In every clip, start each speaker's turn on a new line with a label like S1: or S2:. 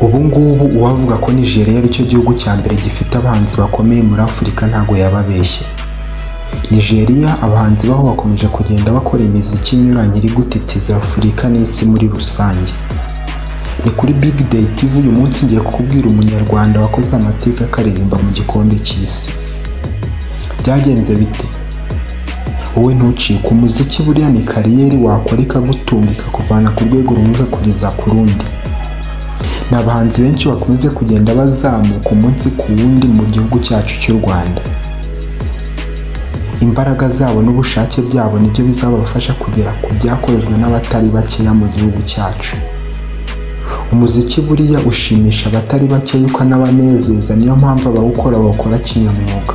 S1: Ubu ngubu uwavuga ko Nigeria ari cyo gihugu cya mbere gifite abahanzi bakomeye muri Afurika ntabwo yababeshye. Nigeria abahanzi baho bakomeje kugenda bakora imiziki inyuranye iri gutitiza Afurika n'isi muri rusange. Ni kuri Big Day TV uyu munsi ngiye kukubwira umunyarwanda wakoze amateka akaririmba mu gikombe cy'isi. Byagenze bite? Wowe ntucike, umuziki buriya ni kariyeri wakora ikagutunga ikakuvana ku rwego rumwe kugeza ku rundi. Ni abahanzi benshi bakunze kugenda bazamuka umunsi ku wundi mu gihugu cyacu cy'u Rwanda. Imbaraga zabo n'ubushake byabo nibyo bizabafasha kugera ku byakozwe n'abatari bakeya mu gihugu cyacu. Umuziki buriya ushimisha abatari bakeya ukanabanezeza, niyo mpamvu abawukora bakora kinyamwuga.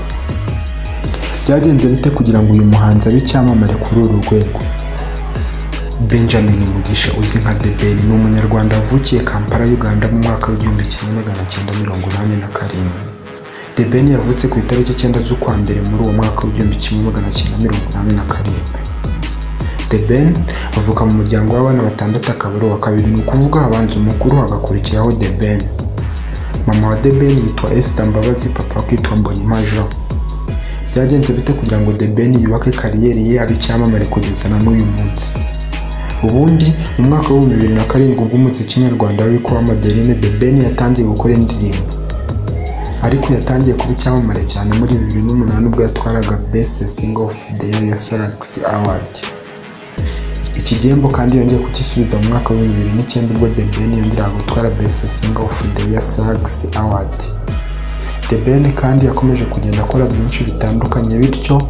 S1: Byagenze bite kugira ngo uyu muhanzi abe icyamamare kuri uru rwego? Benjamin Mugisha uzwi nka The Ben ni umunyarwanda wavukiye Kampala, Uganda mu mwaka w'1987. The Ben yavutse ku itariki 9 z'ukwa mbere muri uwo mwaka w'1987. The Ben avuka mu muryango w'abana batandatu akaba ari uwa kabiri, ni ukuvuga habanza umukuru hagakurikiraho The Ben. Mama wa The Ben yitwa Esther Mbabazi, papa akitwa Mbonimpa Jean. Byagenze bite kugira ngo The Ben yubake kariyeri ye abe icyamamare kugeza na n'uyu munsi? Ubundi mu mwaka wa 2007 ubwo umuziki nyarwanda wari kuba Madeline, The Ben yatangiye gukora indirimbo, ariko yatangiye kuba icyamamare cyane muri 2008 ubwo yatwaraga Best Singer of the Year ya Salax Award. Iki gihembo kandi yongeye kukisubiza mu mwaka wa 2009 ubwo The Ben yongeraga gutwara Best Singer of the Year Salax Award. The Ben kandi yakomeje kugenda akora byinshi bitandukanye, bityo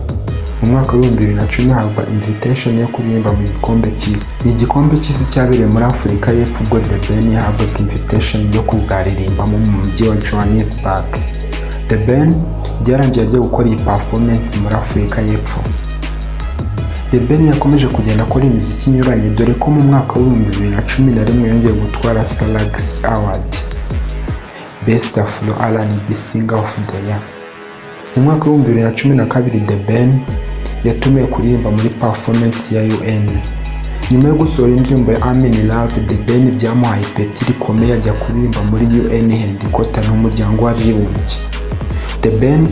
S1: mu mwaka wa 2010 haba invitation yo kuririmba mu gikombe cy'isi. Ni igikombe cy'isi cyabereye muri Afurika y'Epfo ubwo The Ben yahabwaga invitation yo kuzaririmbamo mu mujyi wa Johannesburg. The Ben byarangiye agiye gukora iyi performance muri Afurika y'Epfo. The Ben yakomeje kugenda akora imiziki inyuranye, dore ko mu mwaka wa 2011 yongeye gutwara Salax Award, Best Afro R&B Singer of the Year. Mu mwaka wa 2012 The Ben yatumiwe kuririmba muri performance ya UN. Nyuma yo gusohora indirimbo ya I'm in Love, The Ben byamuhaye ipeti rikomeye ajya kuririmba muri UN Headquarter n'umuryango w'abibumbye. The Ben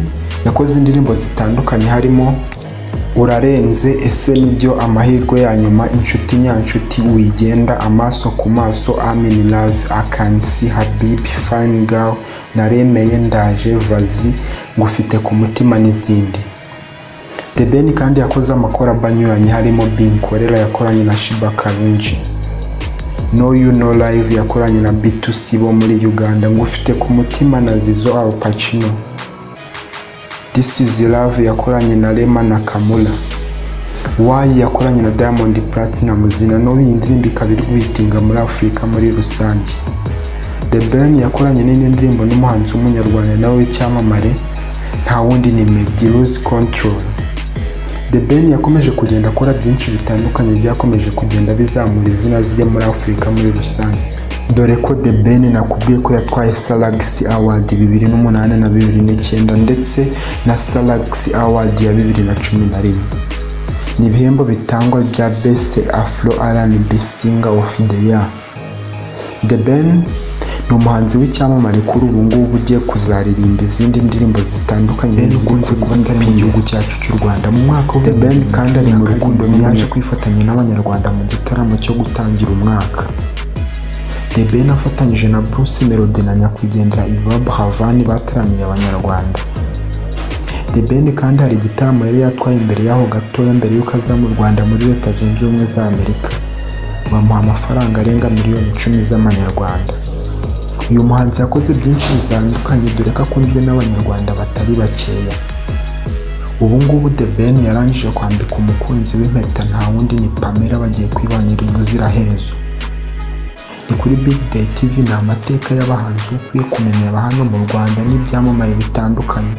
S1: yakoze indirimbo zitandukanye harimo Urarenze, Ese nibyo, Amahirwe ya nyuma, Inshuti nyanshuti, Wigenda, Amaso ku maso, I'm in Love, I Can See, Habibi, Fine Girl, Naremeye, Ndaje, Vazi, Ngufite ku mutima n'izindi. The Ben kandi yakoze amakorabo anyuranye harimo Binkorera yakoranye na Shiba Karungi, No You No Live yakoranye na B2C bo muri Uganda, Ngufite ku mutima na Zizo Al Pacino, This Is Love yakoranye na Rema na Kamula, Why yakoranye na Diamond Platnumz na n'ubu indirimbo ikaba iri guhitinga muri Afurika muri rusange. The Ben yakoranye n'indi ndirimbo n'umuhanzi w'umunyarwanda nawe w'icyamamare nta wundi ni Meddy Lose Control. The Ben yakomeje kugenda akora byinshi bitandukanye byakomeje kugenda bizamura izina zijya muri Afurika muri rusange, dore ko The Ben nakubwiye ko yatwaye Salax Award 2008 na 2009 ndetse na Salax Award ya 2011. Ni ibihembo bitangwa bya Best Afro R&B Singer of the Year. The Ben ni umuhanzi w'icyamamare kuri ubu ngubu ugiye kuzaririmba izindi ndirimbo zitandukanye zikunze kuba atari mu gihugu cyacu cy'u Rwanda. Mu mwaka wa The Ben kandi ari mu rukundo, yaje kwifatanya n'abanyarwanda mu gitaramo cyo gutangira umwaka. The Ben afatanyije na Bruce Melody na nyakwigendera Yvan Buravan bataramiye abanyarwanda. The Ben kandi hari igitaramo yari yatwaye imbere yaho gatoya mbere y'uko aza mu Rwanda muri Leta Zunze Ubumwe za Amerika, bamuha amafaranga arenga miliyoni 10 z'amanyarwanda. Uyu muhanzi yakoze byinshi bitandukanye, dore ko akunzwe n'abanyarwanda batari bakeya. Ubu ngubu The Ben yarangije kwambika umukunzi w'impeta, nta wundi ni Pamela, bagiye kwibanira ubuziraherezo. Ni kuri Big Day TV, ni amateka y'abahanzi ukwiye kumenya hano mu Rwanda n'ibyamamare bitandukanye.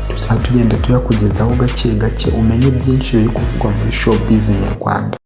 S1: Tuzatugenda tuyakugezaho gake gake umenye byinshi biri kuvugwa muri showbiz nyarwanda.